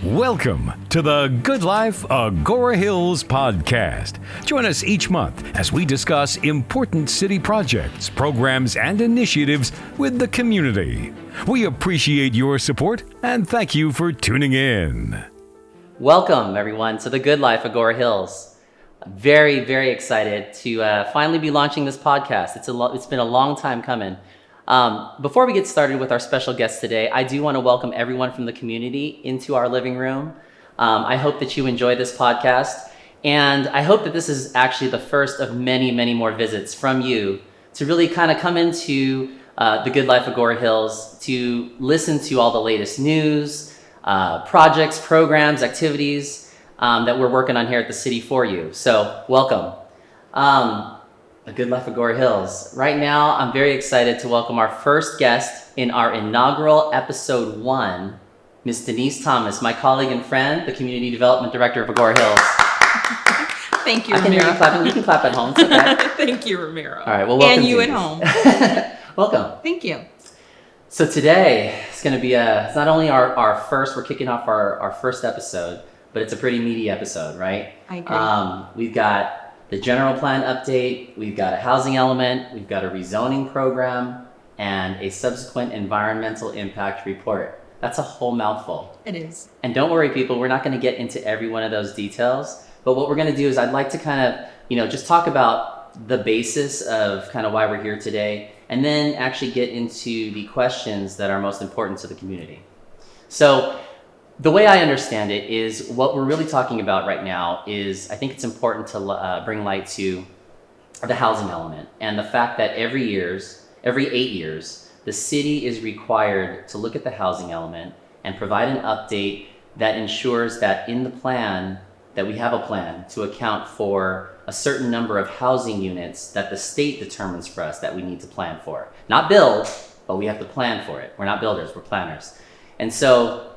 Welcome to the Good Life Augora Hills podcast. Join us each month as we discuss important city projects, programs, and initiatives with the community. We appreciate your support and thank you for tuning in. Welcome, everyone, to the Good Life Augora Hills. I'm very, very excited to finally be launching this podcast. It's been a long time coming. Before we get started with our special guest today, I do want to welcome everyone from the community into our living room. I hope that you enjoy this podcast, and I hope that this is actually the first of many, many more visits from you to really kind of come into the Good Life Augora Hills to listen to all the latest news, projects, programs, activities that we're working on here at the city for you. So welcome. The Good Life Augora Hills. Right now, I'm very excited to welcome our first guest in our inaugural episode 1, Miss Denice Thomas, my colleague and friend, the Community Development Director of Augora Hills. Thank you, I can Ramiro. hear you clapping. You can clap at home. It's okay. Thank you, Ramiro. All right. Well, welcome. And you to at home. Welcome. Thank you. So today, it's going to be it's not only our first, we're kicking off our first episode, but it's a pretty meaty episode, right? I agree. We've got the general plan update, we've got a housing element, we've got a rezoning program, and a subsequent environmental impact report. That's a whole mouthful. It is. And don't worry, people, we're not going to get into every one of those details, but what we're going to do is I'd like to kind of, just talk about the basis of kind of why we're here today, and then actually get into the questions that are most important to the community. So the way I understand it is what we're really talking about right now is I think it's important to bring light to the housing element and the fact that every 8 years, the city is required to look at the housing element and provide an update that ensures that in the plan, that we have a plan to account for a certain number of housing units that the state determines for us that we need to plan for. Not build, but we have to plan for it. We're not builders, we're planners. And so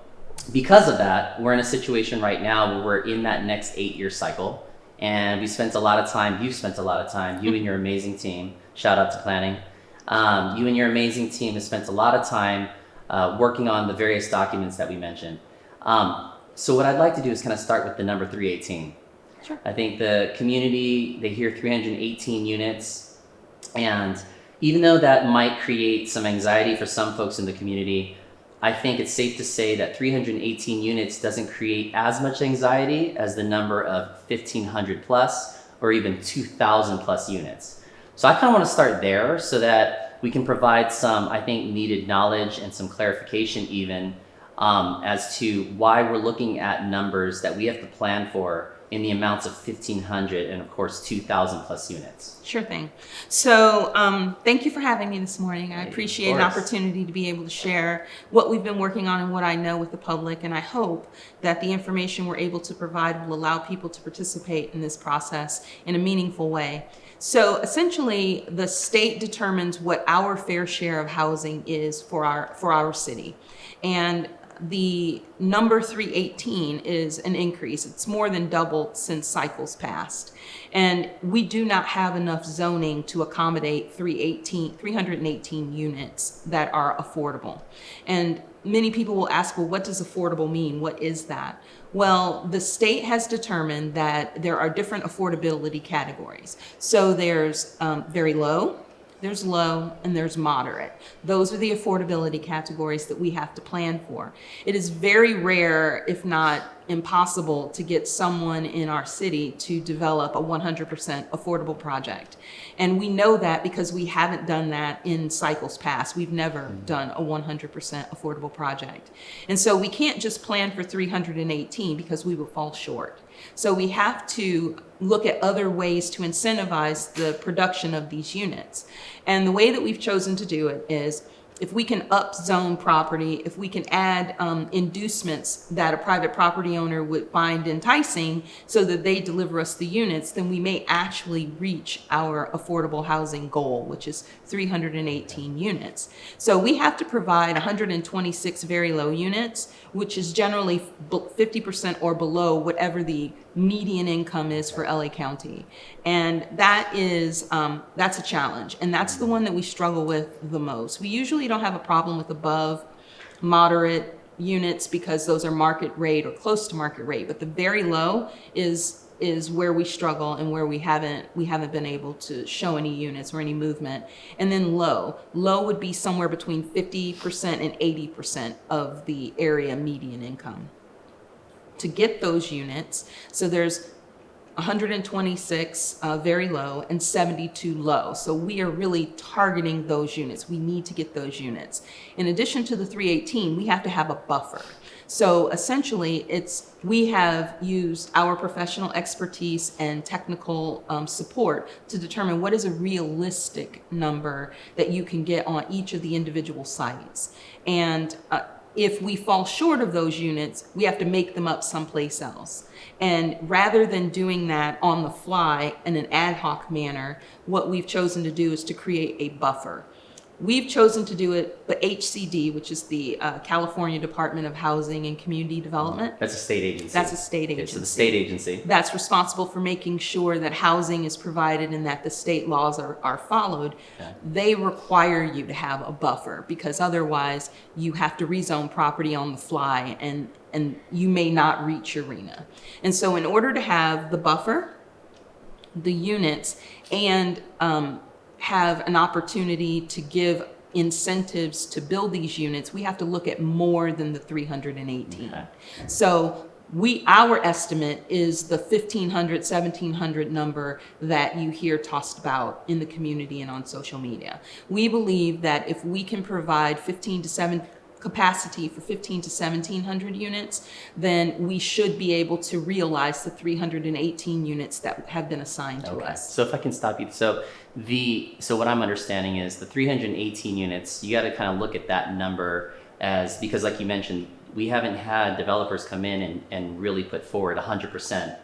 because of that, we're in a situation right now where we're in that next 8-year cycle, and you've spent a lot of time, you and your amazing team, shout out to planning, you and your amazing team have spent a lot of time working on the various documents that we mentioned. So what I'd like to do is kind of start with the number 318. Sure. I think the community, they hear 318 units, and even though that might create some anxiety for some folks in the community, I think it's safe to say that 318 units doesn't create as much anxiety as the number of 1,500 plus or even 2,000 plus units. So I kind of want to start there so that we can provide some, I think, needed knowledge and some clarification even as to why we're looking at numbers that we have to plan for in the amounts of 1,500 and of course 2,000 plus units. Sure thing. So thank you for having me this morning. I appreciate an opportunity to be able to share what we've been working on and what I know with the public, and I hope that the information we're able to provide will allow people to participate in this process in a meaningful way. So essentially, the state determines what our fair share of housing is for our city. And the number 318 is an increase. It's more than doubled since cycles past. And we do not have enough zoning to accommodate 318 units that are affordable. And many people will ask, well, what does affordable mean? What is that? Well, the state has determined that there are different affordability categories. So there's very low, there's low, and there's moderate. Those are the affordability categories that we have to plan for. It is very rare, if not impossible, to get someone in our city to develop a 100% affordable project. And we know that because we haven't done that in cycles past. We've never done a 100% affordable project. And so we can't just plan for 318 because we will fall short. So we have to look at other ways to incentivize the production of these units. And the way that we've chosen to do it is if we can upzone property, if we can add inducements that a private property owner would find enticing so that they deliver us the units, then we may actually reach our affordable housing goal, which is 318 units. So we have to provide 126 very low units, which is generally 50% or below whatever the median income is for LA County. And that is, that's a challenge. And that's the one that we struggle with the most. We usually don't have a problem with above, moderate, units because those are market rate or close to market rate. But the very low is where we struggle and where we haven't been able to show any units or any movement. And then low would be somewhere between 50% and 80% of the area median income. To get those units, so there's 126 very low and 72 low. So we are really targeting those units. We need to get those units. In addition to the 318, we have to have a buffer. So essentially, we have used our professional expertise and technical support to determine what is a realistic number that you can get on each of the individual sites. And if we fall short of those units, we have to make them up someplace else. And rather than doing that on the fly in an ad hoc manner, what we've chosen to do is to create a buffer. We've chosen to do it, but HCD, which is the California Department of Housing and Community Development. That's a state agency. That's a state agency. Okay, so the state agency. That's responsible for making sure that housing is provided and that the state laws are followed. Okay. They require you to have a buffer because otherwise you have to rezone property on the fly and you may not reach your RENA. And so in order to have the buffer, the units, and have an opportunity to give incentives to build these units, we have to look at more than the 318. Okay. So our estimate is the 1,500, 1,700 number that you hear tossed about in the community and on social media. We believe that if we can provide capacity for 15 to 1,700 units, then we should be able to realize the 318 units that have been assigned to us. So if I can stop you. So what I'm understanding is the 318 units, you got to kind of look at that number because like you mentioned, we haven't had developers come in and really put forward 100%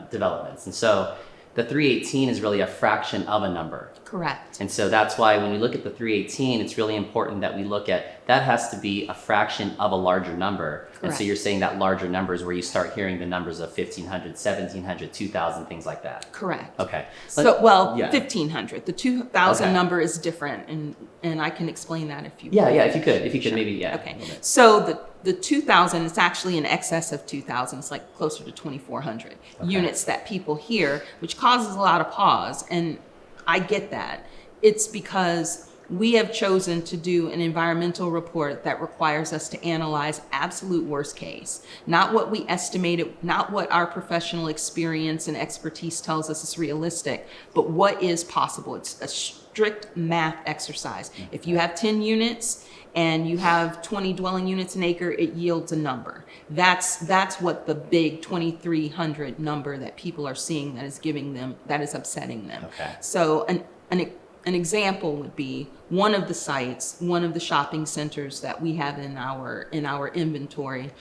developments. And so the 318 is really a fraction of a number. Correct. And so that's why when we look at the 318, it's really important that we look at that has to be a fraction of a larger number. Correct. And so you're saying that larger number is where you start hearing the numbers of 1,500, 1,700, 2,000, things like that. Correct. Okay. So, Yeah. 1,500. The 2,000 Okay. number is different, and I can explain that if you Yeah, if you could, Sure. maybe, yeah. Okay. So the 2,000 is actually in excess of 2,000. It's like closer to 2,400 units that people hear, which causes a lot of pause. And I get that. It's because we have chosen to do an environmental report that requires us to analyze absolute worst case, not what we estimated, not what our professional experience and expertise tells us is realistic, but what is possible. It's a strict math exercise. If you have 10 units and you have 20 dwelling units an acre, it yields a number. That's what the big 2,300 number that people are seeing that is upsetting them. Okay. So an example would be one of the shopping centers that we have in our inventory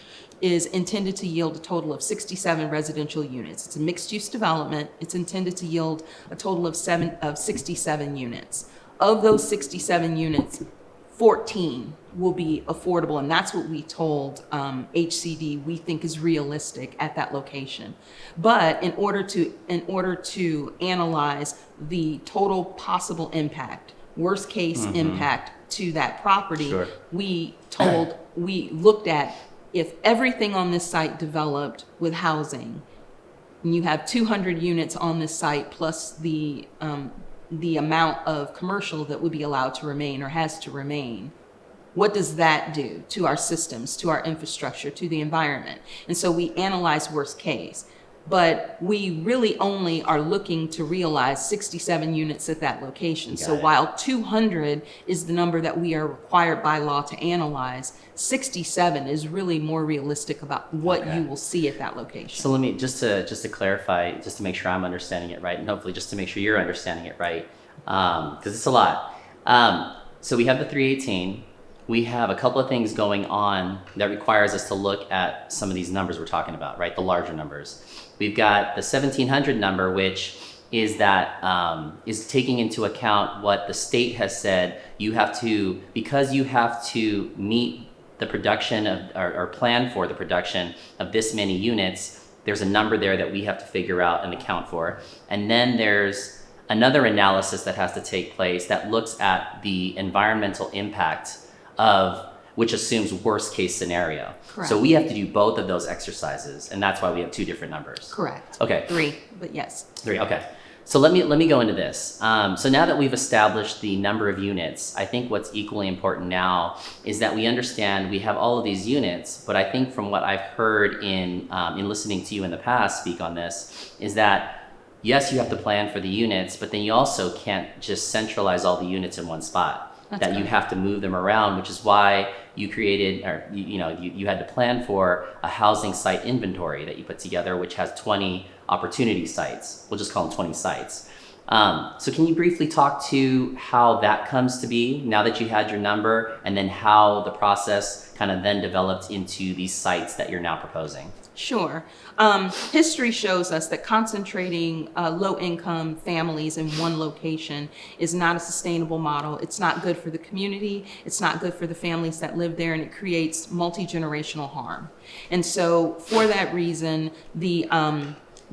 is intended to yield a total of 67 residential units. It's a mixed-use development. It's intended to yield a total of 67 units. Of those 67 units, 14 will be affordable, and that's what we told HCD we think is realistic at that location. But in order to analyze the total possible impact, worst case impact to that property, Sure. we looked at if everything on this site developed with housing, and you have 200 units on this site plus the amount of commercial that would be allowed to remain or has to remain, what does that do to our systems, to our infrastructure, to the environment? And so we analyze worst case, but we really only are looking to realize 67 units at that location. So while 200 is the number that we are required by law to analyze, 67 is really more realistic about what you will see at that location. So let me just to clarify, just to make sure I'm understanding it right, and hopefully just to make sure you're understanding it right, because it's a lot. So we have the 318. We have a couple of things going on that requires us to look at some of these numbers we're talking about, right? The larger numbers. We've got the 1,700 number, which is is taking into account what the state has said. Because you have to meet the production or plan for the production of this many units, there's a number there that we have to figure out and account for. And then there's another analysis that has to take place that looks at the environmental impact of which assumes worst case scenario. Correct. So we have to do both of those exercises, and that's why we have two different numbers. Correct. Okay. 3, but yes. 3, okay. So let me go into this. So now that we've established the number of units, I think what's equally important now is that we understand we have all of these units, but I think from what I've heard in listening to you in the past speak on this, is that yes, you have to plan for the units, but then you also can't just centralize all the units in one spot. That's that you correct. have to move them around, which is why you created, or you had to plan for a housing site inventory that you put together, which has 20 opportunity sites. We'll just call them 20 sites. So can you briefly talk to how that comes to be now that you had your number, and then how the process kind of then developed into these sites that you're now proposing? Sure. History shows us that concentrating low-income families in one location is not a sustainable model. It's not good for the community. It's not good for the families that live there, and it creates multi-generational harm. And so for that reason, the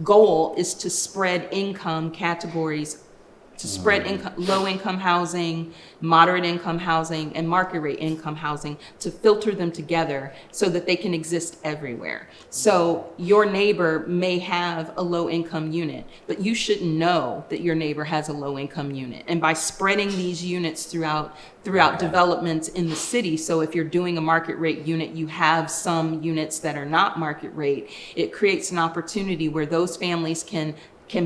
goal is to spread income categories, to spread low-income housing, moderate-income housing, and market-rate income housing, to filter them together so that they can exist everywhere. So your neighbor may have a low-income unit, but you shouldn't know that your neighbor has a low-income unit. And by spreading these units throughout developments in the city, so if you're doing a market-rate unit, you have some units that are not market-rate, it creates an opportunity where those families can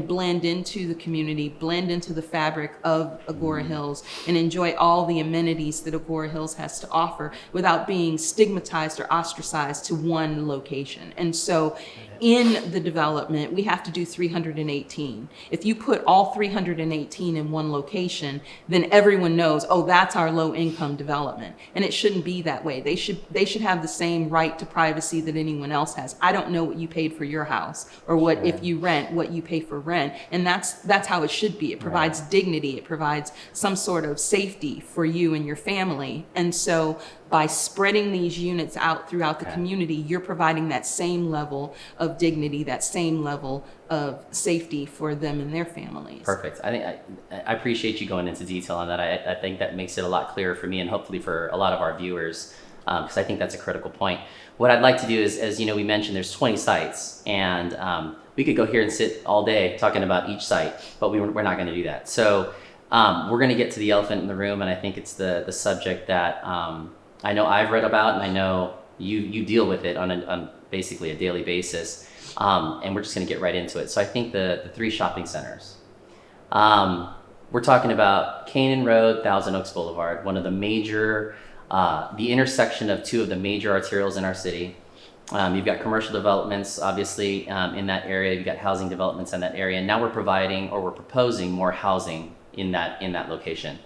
blend into the community, blend into the fabric of Agoura Hills, and enjoy all the amenities that Agoura Hills has to offer without being stigmatized or ostracized to one location. And so in the development, we have to do 318. If you put all 318 in one location, then everyone knows, oh, that's our low income development. And it shouldn't be that way. They should have the same right to privacy that anyone else has. I don't know what you paid for your house, or what, if you rent, what you pay for rent. And that's how it should be. It provides dignity. It provides some sort of safety for you and your family. And so by spreading these units out throughout the community, you're providing that same level of dignity, that same level of safety for them and their families. Perfect. I think I appreciate you going into detail on that. I think that makes it a lot clearer for me, and hopefully for a lot of our viewers, because I think that's a critical point. What I'd like to do is, as you know, we mentioned there's 20 sites, and we could go here and sit all day talking about each site, but we're not going to do that. So we're going to get to the elephant in the room, and I think it's the subject that I know I've read about, and I know you deal with it on basically a daily basis, and we're just going to get right into it. So I think the 3 shopping centers. We're talking about Canaan Road, Thousand Oaks Boulevard, one of the major, the intersection of 2 of the major arterials in our city. You've got commercial developments, obviously, in that area. You've got housing developments in that area. And now we're proposing more housing in that location.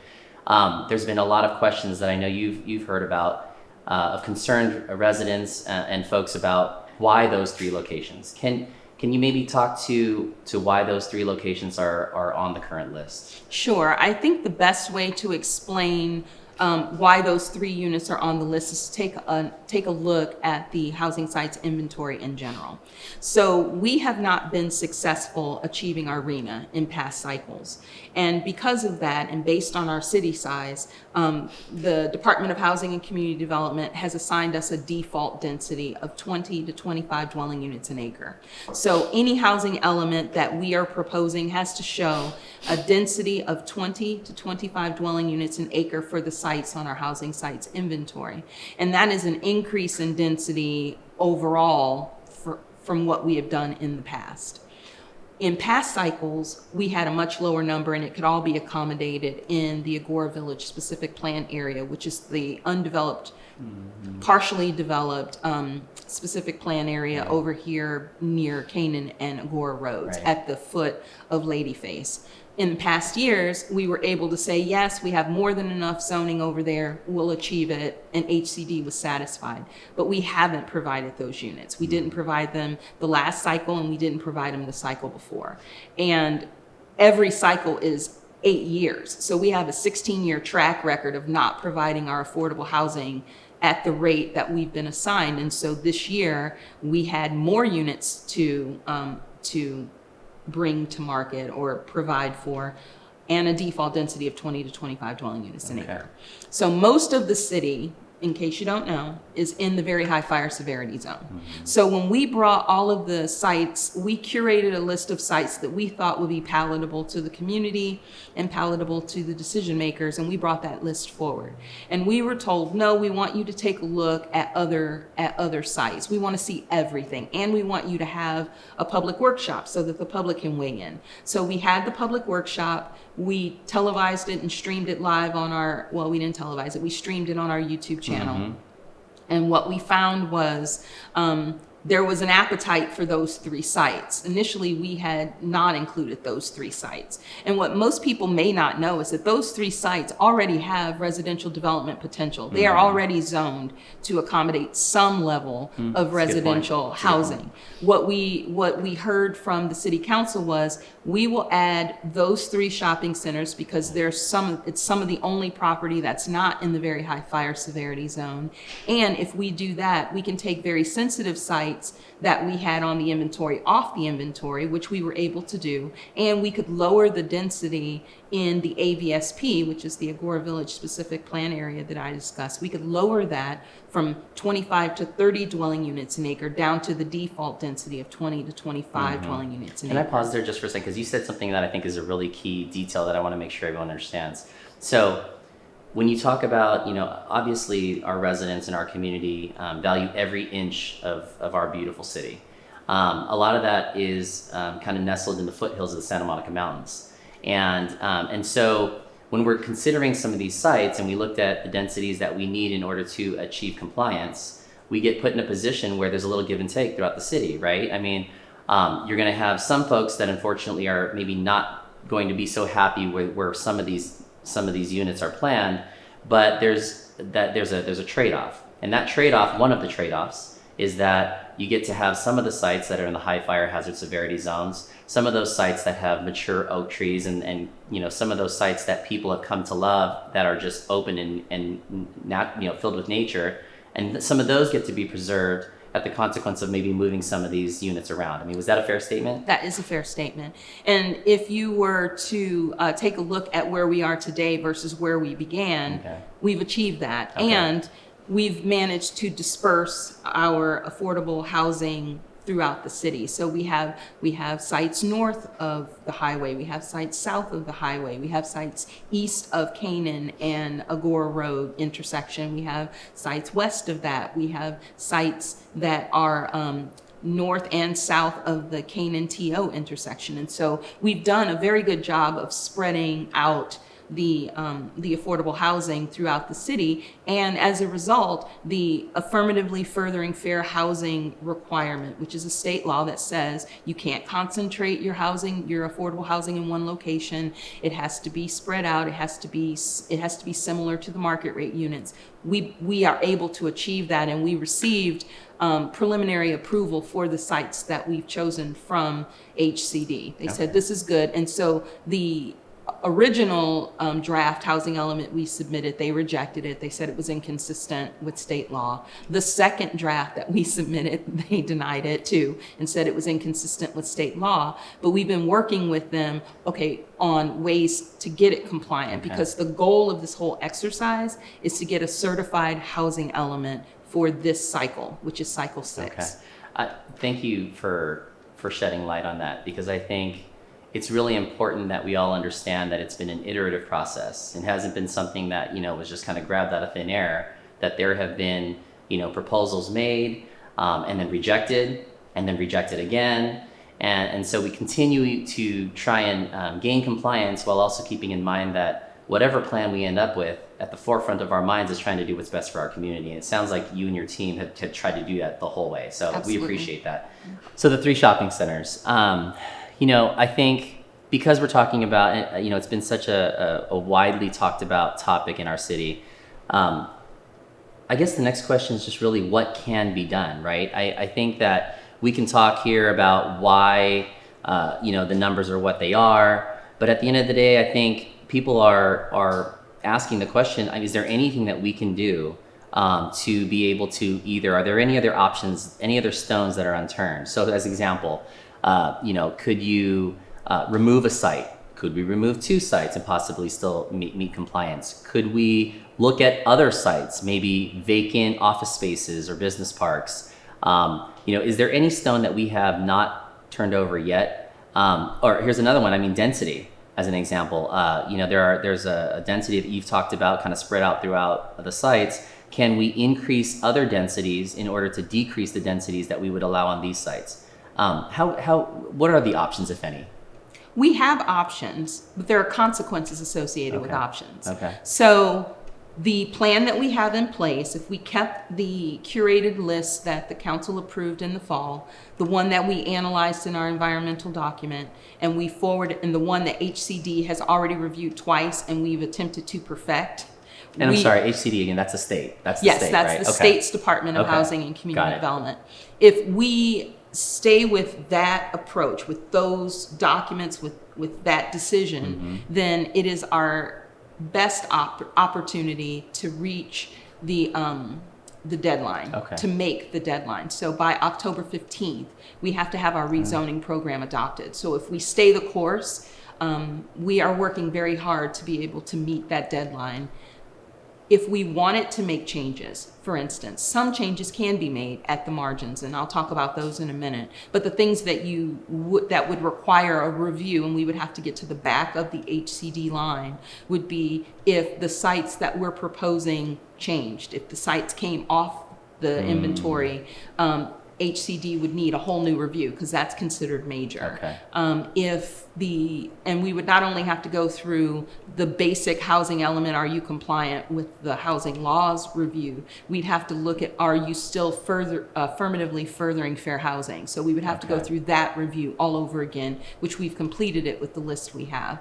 There's been a lot of questions that I know you've heard about, of concerned residents and folks about why those 3 locations. Can you maybe talk to why those 3 locations are on the current list? Sure. I think the best way to explain why those 3 units are on the list is to take a look at the housing sites inventory in general. So we have not been successful achieving our RHNA in past cycles. And because of that, and based on our city size, the Department of Housing and Community Development has assigned us a default density of 20 to 25 dwelling units an acre. So any housing element that we are proposing has to show a density of 20 to 25 dwelling units an acre for the sites on our housing sites inventory. And that is an increase in density overall from what we have done in the past. In past cycles, we had a much lower number, and it could all be accommodated in the Agoura Village specific plan area, which is the undeveloped, partially developed specific plan area over here near Canaan and Agoura roads at the foot of Ladyface. In past years, we were able to say, yes, we have more than enough zoning over there, we'll achieve it, and HCD was satisfied. But we haven't provided those units. We didn't provide them the last cycle, and we didn't provide them the cycle before. And every cycle is 8 years. So we have a 16-year track record of not providing our affordable housing at the rate that we've been assigned. And so this year, we had more units to bring to market or provide for, and a default density of 20 to 25 dwelling units an acre. So most of the city in case you don't know, is in the very high fire severity zone. So when we brought all of the sites, we curated a list of sites that we thought would be palatable to the community and palatable to the decision makers, and we brought that list forward. And we were told, no, we want you to take a look at other sites. We want to see everything, and we want you to have a public workshop so that the public can weigh in. So we had the public workshop. We televised it and streamed it live on we didn't televise it, we streamed it on our YouTube channel. And what we found was there was an appetite for those 3 sites. Initially, we had not included those 3 sites. And what most people may not know is that those 3 sites already have residential development potential. They are already zoned to accommodate some level of residential housing. What we heard from the city council was, we will add those 3 shopping centers because it's some of the only property that's not in the very high fire severity zone. And if we do that, we can take very sensitive sites that we had on the inventory off the inventory, which we were able to do, and we could lower the density in the AVSP, which is the Agoura Village Specific Plan Area that I discussed. We could lower that from 25 to 30 dwelling units an acre down to the default density of 20 to 25 dwelling units an acre. Can I pause there just for a second? Because you said something that I think is a really key detail that I want to make sure everyone understands. So when you talk about, obviously our residents in our community value every inch of our beautiful city. A lot of that is kind of nestled in the foothills of the Santa Monica Mountains. And so when we're considering some of these sites and we looked at the densities that we need in order to achieve compliance, we get put in a position where there's a little give and take throughout the city, right? I mean, you're going to have some folks that unfortunately are maybe not going to be so happy where some of these units are planned, but there's a trade-off. And that trade-off, one of the trade-offs, is that you get to have some of the sites that are in the high fire hazard severity zones, some of those sites that have mature oak trees, and some of those sites that people have come to love that are just open and not filled with nature, and some of those get to be preserved at the consequence of maybe moving some of these units around. I mean, was that a fair statement? That is a fair statement. And if you were to take a look at where we are today versus where we began, we've achieved that. Okay. And we've managed to disperse our affordable housing throughout the city. So we have sites north of the highway, we have sites south of the highway, we have sites east of Canaan and Agoura Road intersection, we have sites west of that, we have sites that are north and south of the Canaan TO intersection. And so we've done a very good job of spreading out the affordable housing throughout the city, and as a result, the affirmatively furthering fair housing requirement, which is a state law that says you can't concentrate your affordable housing in one location. It has to be spread out. It has to be similar to the market rate units. We are able to achieve that, and we received preliminary approval for the sites that we've chosen from HCD. They said this is good, and so the original draft housing element we submitted, they rejected it. They said it was inconsistent with state law. The second draft that we submitted, they denied it too and said it was inconsistent with state law. But we've been working with them, on ways to get it compliant, because the goal of this whole exercise is to get a certified housing element for this cycle, which is cycle 6. Thank you for shedding light on that, because I think it's really important that we all understand that it's been an iterative process. It hasn't been something that, was just kind of grabbed out of thin air, that there have been, proposals made and then rejected again. And so we continue to try and gain compliance while also keeping in mind that whatever plan we end up with, at the forefront of our minds is trying to do what's best for our community. And it sounds like you and your team have tried to do that the whole way. So Absolutely. We appreciate that. So the 3 shopping centers. I think because we're talking about, it's been such a widely talked about topic in our city. I guess the next question is just really what can be done, right? I think that we can talk here about why, the numbers are what they are. But at the end of the day, I think people are asking the question, is there anything that we can do to be able to are there any other options, any other stones that are unturned? So as example, could you remove a site Could we remove 2 sites and possibly still meet compliance? Could we look at other sites, maybe vacant office spaces or business parks? Is there any stone that we have not turned over yet? Or here's another one. I mean, density as an example. There's a density that you've talked about kind of spread out throughout the sites. Can we increase other densities in order to decrease the densities that we would allow on these sites? What are the options, if any? We have options, but there are consequences associated with options. Okay. So the plan that we have in place, if we kept the curated list that the council approved in the fall, the one that we analyzed in our environmental document, and we forward, and the one that HCD has already reviewed twice and we've attempted to perfect. And I'm sorry, HCD again, that's the state. That's the yes, state, that's right? the state's Department of Housing and Community Got it. Development. If we stay with that approach, with those documents, with that decision, then it is our best opportunity to reach the deadline, to make the deadline. So by October 15th, we have to have our rezoning program adopted. So if we stay the course, we are working very hard to be able to meet that deadline. If we wanted to make changes, for instance, some changes can be made at the margins, and I'll talk about those in a minute. But the things that that would require a review, and we would have to get to the back of the HCD line, would be if the sites that we're proposing changed. If the sites came off the inventory, HCD would need a whole new review because that's considered major. Okay. And we would not only have to go through the basic housing element, are you compliant with the housing laws review? We'd have to look at, are you still affirmatively furthering fair housing? So we would have to go through that review all over again, which we've completed it with the list we have.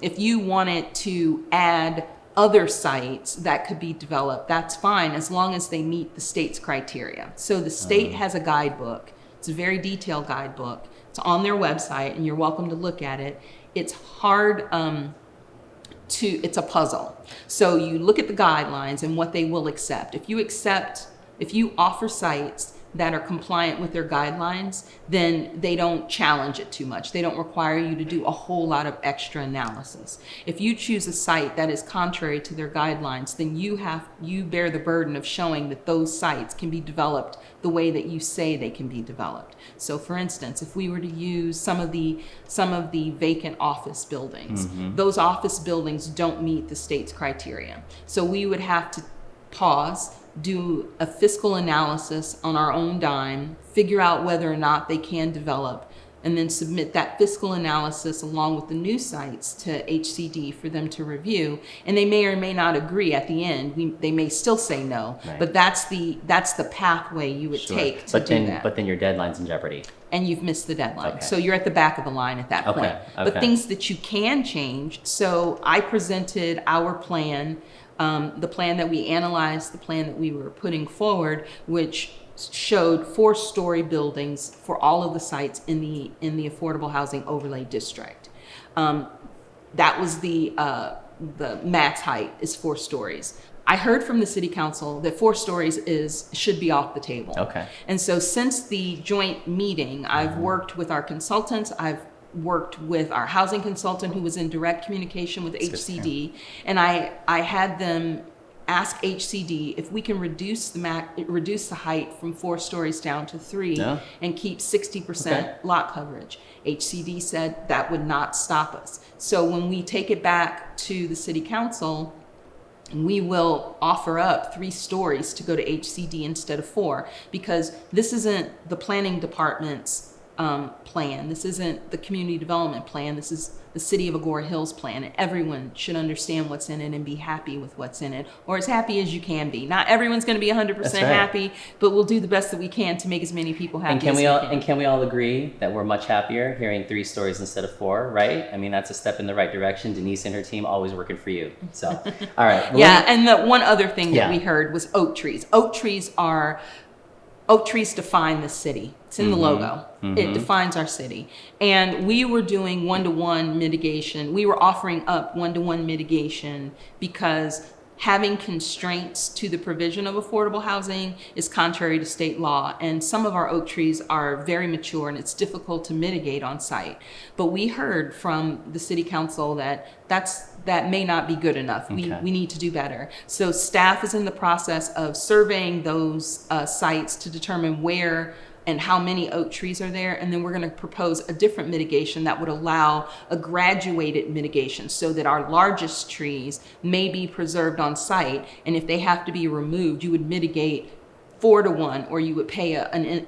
If you wanted to add other sites that could be developed, that's fine, as long as they meet the state's criteria. So the state has a guidebook. It's a very detailed guidebook. It's on their website, and you're welcome to look at it. It's hard it's a puzzle. So you look at the guidelines and what they will accept. If you offer sites that are compliant with their guidelines, then they don't challenge it too much. They don't require you to do a whole lot of extra analysis. If you choose a site that is contrary to their guidelines, then you bear the burden of showing that those sites can be developed the way that you say they can be developed. So for instance, if we were to use some of the vacant office buildings, those office buildings don't meet the state's criteria. So we would have to pause, do a fiscal analysis on our own dime, figure out whether or not they can develop, and then submit that fiscal analysis along with the new sites to HCD for them to review. And they may or may not agree at the end. They may still say no, but that's the pathway you would take to do that. But then your deadline's in jeopardy. And you've missed the deadline. So you're at the back of the line at that point. But things that you can change. So I presented our plan, the plan that we analyzed, the plan that we were putting forward, which showed 4-story buildings for all of the sites in the Affordable Housing Overlay District. That was the max height is 4 stories. I heard from the city council that 4 stories should be off the table. Okay. And so since the joint meeting, I've worked with our consultants, I've worked with our housing consultant who was in direct communication with HCD, and I had them ask HCD if we can reduce the height from 4 stories down to 3 and keep 60% lot coverage. HCD said that would not stop us. So when we take it back to the city council, we will offer up 3 stories to go to HCD instead of 4, because this isn't the planning department's plan. This isn't the community development plan. This is the City of Agoura Hills plan, and everyone should understand what's in it and be happy with what's in it, or as happy as you can be. Not everyone's going to be 100% happy, but we'll do the best that we can to make as many people happy as we can. And can we all agree that we're much happier hearing 3 stories instead of 4, right? I mean, that's a step in the right direction. Denice and her team always working for you. So, all right. And the one other thing that we heard was oak trees. Oak trees define the city. It's in the logo. It defines our city. And we were doing 1-to-1 mitigation. We were offering up 1-to-1 mitigation because having constraints to the provision of affordable housing is contrary to state law. And some of our oak trees are very mature and it's difficult to mitigate on site. But we heard from the city council that that may not be good enough. Okay. We need to do better. So staff is in the process of surveying those sites to determine where and how many oak trees are there. And then we're going to propose a different mitigation that would allow a graduated mitigation so that our largest trees may be preserved on site. And if they have to be removed, you would mitigate 4-to-1, or you would pay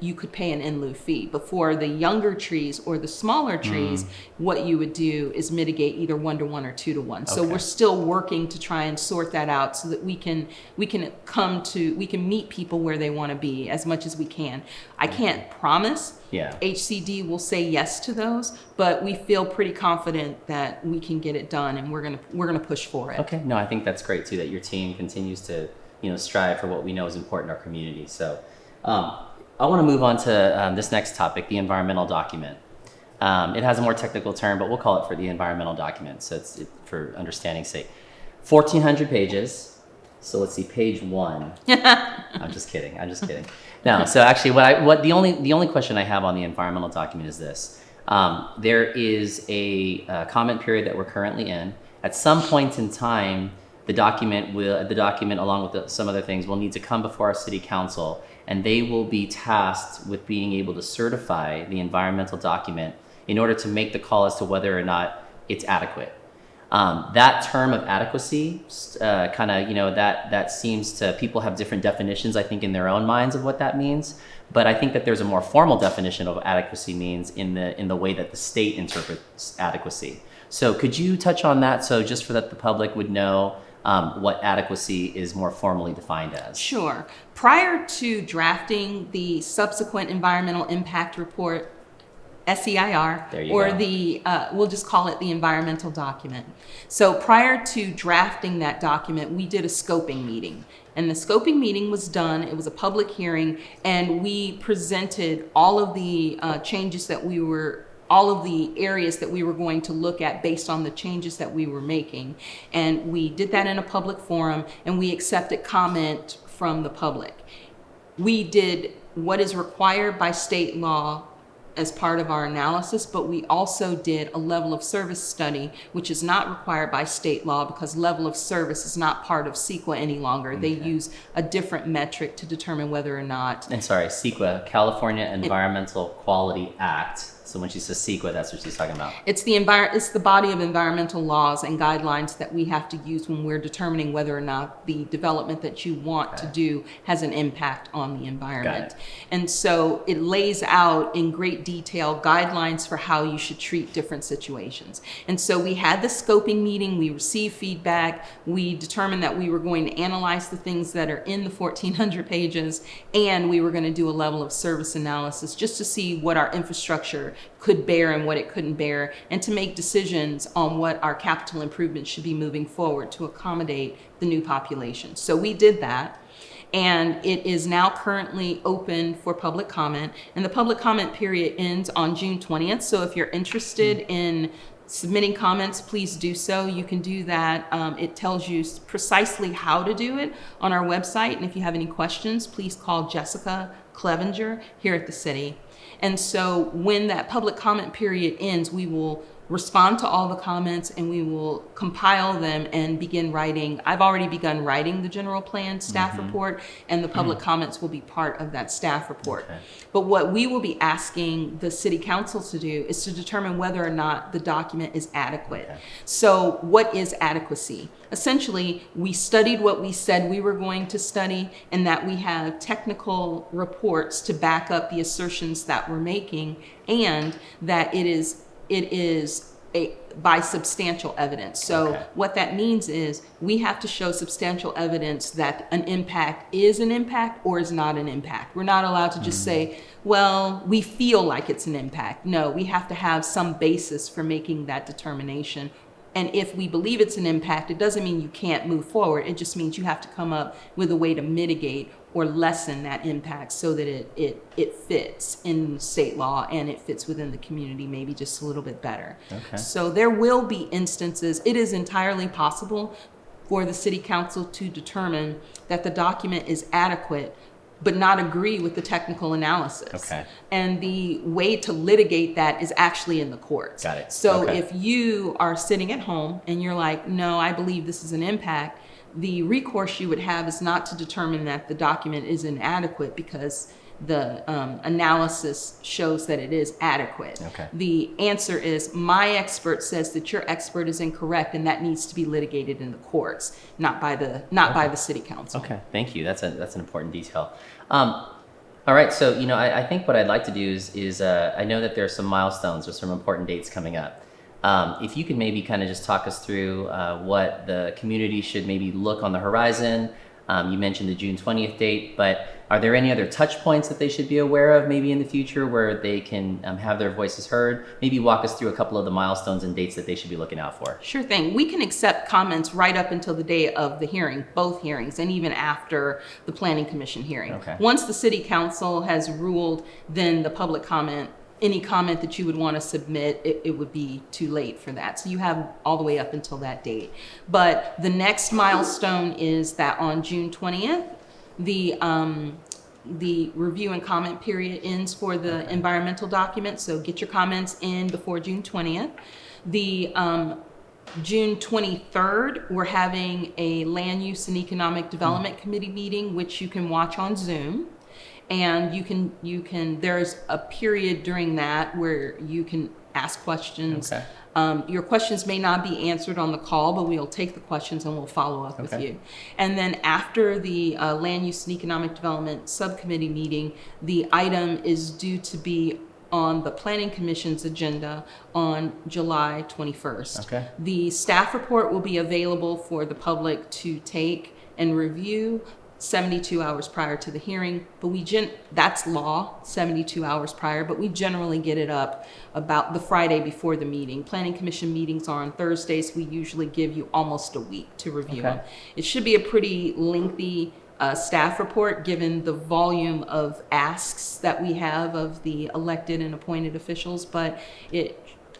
you could pay an in lieu fee. But for the younger trees or the smaller trees, what you would do is mitigate either 1-to-1 or 2-to-1. So we're still working to try and sort that out so that we can meet people where they want to be as much as we can. I can't promise HCD will say yes to those, but we feel pretty confident that we can get it done, and we're gonna push for it. Okay, no, I think that's great too, that your team continues to strive for what we know is important in our community. So I want to move on to this next topic, the environmental document. It has a more technical term, but we'll call it for the environmental document. So it's for understanding's sake. 1,400 pages. So let's see, page 1. I'm just kidding. No, so actually the only question I have on the environmental document is this. There is a comment period that we're currently in. At some point in time, the document along with some other things will need to come before our city council, and they will be tasked with being able to certify the environmental document in order to make the call as to whether or not it's adequate. That term of adequacy, that seems to, people have different definitions, I think, in their own minds of what that means. But I think that there's a more formal definition of what adequacy means in the way that the state interprets adequacy. So could you touch on that, so just for that the public would know what adequacy is more formally defined as? Sure. Prior to drafting the subsequent environmental impact report, SEIR, or we'll just call it the environmental document. So prior to drafting that document, we did a scoping meeting. And the scoping meeting was done, it was a public hearing, and we presented all of the all of the areas that we were going to look at based on the changes that we were making. And we did that in a public forum, and we accepted comment from the public. We did what is required by state law as part of our analysis, but we also did a level of service study, which is not required by state law because level of service is not part of CEQA any longer. Okay. They use a different metric to determine whether or not... And sorry, CEQA, California Environmental Quality Act. So when she says CEQA, that's what she's talking about. It's the body of environmental laws and guidelines that we have to use when we're determining whether or not the development that you want to do has an impact on the environment. And so it lays out in great detail guidelines for how you should treat different situations. And so we had the scoping meeting, we received feedback, we determined that we were going to analyze the things that are in the 1,400 pages, and we were going to do a level of service analysis just to see what our infrastructure could bear and what it couldn't bear, and to make decisions on what our capital improvements should be moving forward to accommodate the new population. So we did that, and it is now currently open for public comment, and the public comment period ends on June 20th. So if you're interested in submitting comments, please do so. You can do that. It tells you precisely how to do it on our website, and if you have any questions, please call Jessica Clevenger here at the city. And so when that public comment period ends, we will respond to all the comments and we will compile them and begin writing. I've already begun writing the general plan staff report, and the public comments will be part of that staff report. Okay. But what we will be asking the city council to do is to determine whether or not the document is adequate. Okay. So what is adequacy? Essentially, we studied what we said we were going to study, and that we have technical reports to back up the assertions that we're making, and that it is by substantial evidence. So what that means is we have to show substantial evidence that an impact is an impact or is not an impact. We're not allowed to just say, well, we feel like it's an impact. No, we have to have some basis for making that determination. And if we believe it's an impact, it doesn't mean you can't move forward. It just means you have to come up with a way to mitigate or lessen that impact so that it fits in state law and it fits within the community maybe just a little bit better. Okay. So there will be instances, it is entirely possible for the city council to determine that the document is adequate, but not agree with the technical analysis. Okay. And the way to litigate that is actually in the courts. Got it. So Okay. if you are sitting at home and you're like, no, I believe this is an impact, the recourse you would have is not to determine that the document is inadequate because the analysis shows that it is adequate. Okay. The answer is, my expert says that your expert is incorrect, and that needs to be litigated in the courts, not by the city council. Okay, thank you. That's an important detail. All right, so I think what I'd like to do is I know that there are some milestones or some important dates coming up. If you could maybe kind of just talk us through what the community should maybe look on the horizon. You mentioned the June 20th date, but are there any other touch points that they should be aware of maybe in the future where they can have their voices heard? Maybe walk us through a couple of the milestones and dates that they should be looking out for. Sure thing. We can accept comments right up until the day of the hearing, both hearings, and even after the Planning Commission hearing. Okay. Once the City Council has ruled, then the public comment, any comment that you would want to submit, it would be too late for that. So you have all the way up until that date. But the next milestone is that on June 20th, the review and comment period ends for the environmental document. So get your comments in before June 20th. The June 23rd, we're having a Land Use and Economic Development Committee meeting, which you can watch on Zoom. And you can, there's a period during that where you can ask questions. Okay. Your questions may not be answered on the call, but we'll take the questions and we'll follow up with you. And then after the Land Use and Economic Development Subcommittee meeting, the item is due to be on the Planning Commission's agenda on July 21st. Okay. The staff report will be available for the public to take and review 72 hours prior to the hearing, but that's law, 72 hours prior, but we generally get it up about the Friday before the meeting. Planning Commission meetings are on Thursdays. We usually give you almost a week to review them. It should be a pretty lengthy staff report given the volume of asks that we have of the elected and appointed officials, but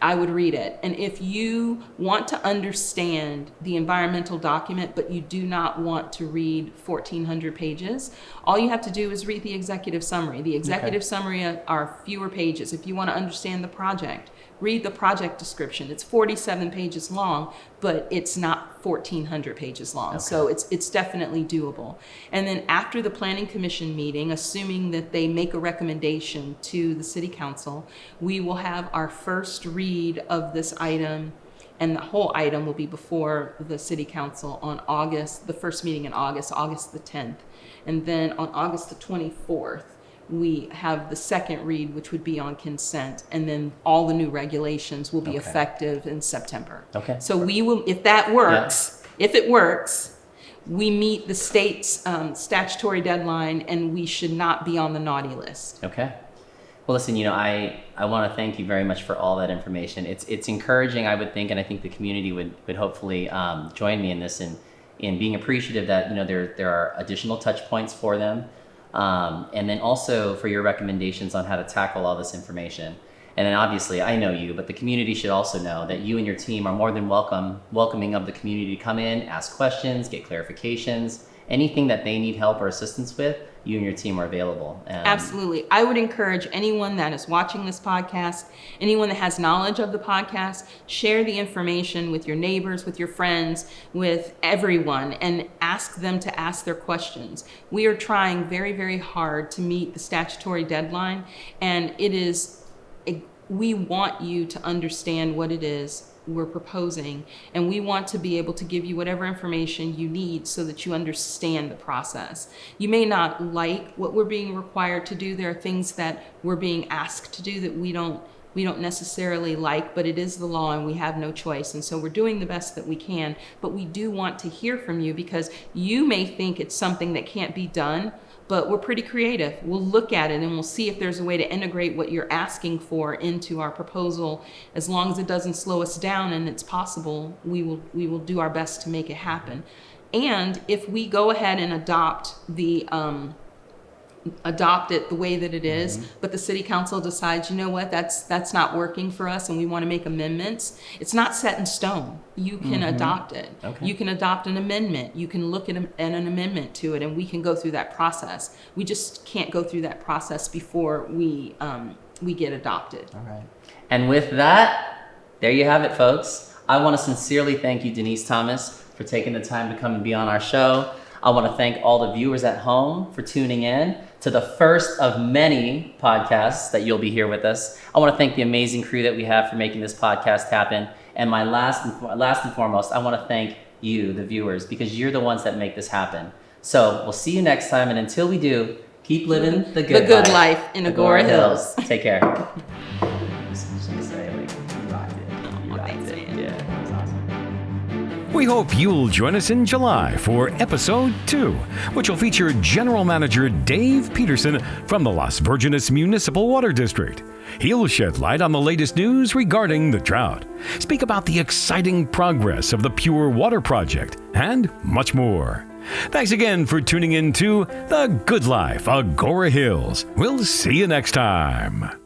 I would read it. And if you want to understand the environmental document, but you do not want to read 1,400 pages, all you have to do is read the executive summary. The executive summary are fewer pages. If you want to understand the project, read the project description. It's 47 pages long, but it's not 1,400 pages long. So it's definitely doable. And then after the Planning Commission meeting, assuming that they make a recommendation to the City Council, we will have our first read of this item, and the whole item will be before the City Council on the first meeting in August the 10th. And then on August the 24th, we have the second read, which would be on consent, and then all the new regulations will be effective in September. Okay. So we will, if that works, if it works, we meet the state's statutory deadline, and we should not be on the naughty list. Okay. Well, listen, I want to thank you very much for all that information. It's encouraging, I would think, and I think the community would hopefully join me in this, in being appreciative that there are additional touch points for them. And then also for your recommendations on how to tackle all this information. And then obviously, I know you, but the community should also know that you and your team are more than welcoming of the community to come in, ask questions, get clarifications, anything that they need help or assistance with, you and your team are available. Absolutely. I would encourage anyone that is watching this podcast, anyone that has knowledge of the podcast, share the information with your neighbors, with your friends, with everyone, and ask them to ask their questions. We are trying very, very hard to meet the statutory deadline, and we want you to understand what it is we're proposing, and we want to be able to give you whatever information you need so that you understand the process. You may not like what we're being required to do. There are things that we're being asked to do that we don't necessarily like, but it is the law and we have no choice. And so we're doing the best that we can, but we do want to hear from you because you may think it's something that can't be done, but we're pretty creative. We'll look at it and we'll see if there's a way to integrate what you're asking for into our proposal. As long as it doesn't slow us down and it's possible, we will do our best to make it happen. And if we go ahead and adopt the adopt it the way that it is, but the city council decides, you know what, that's not working for us and we want to make amendments, it's not set in stone. You can adopt it. Okay. You can adopt an amendment. You can look at an amendment to it, and we can go through that process. We just can't go through that process before we get adopted. All right. And with that, there you have it, folks. I want to sincerely thank you, Denice Thomas, for taking the time to come and be on our show. I want to thank all the viewers at home for tuning in to the first of many podcasts that you'll be here with us. I want to thank the amazing crew that we have for making this podcast happen. And my last and foremost, I want to thank you, the viewers, because you're the ones that make this happen. So we'll see you next time. And until we do, keep living the good life in Agoura Hills. Take care. You rocked it. Yeah, that was awesome. We hope you'll join us in July for episode 2, which will feature General Manager Dave Peterson from the Las Virgenes Municipal Water District. He'll shed light on the latest news regarding the drought, speak about the exciting progress of the Pure Water Project, and much more. Thanks again for tuning in to The Good Life Augora Hills. We'll see you next time.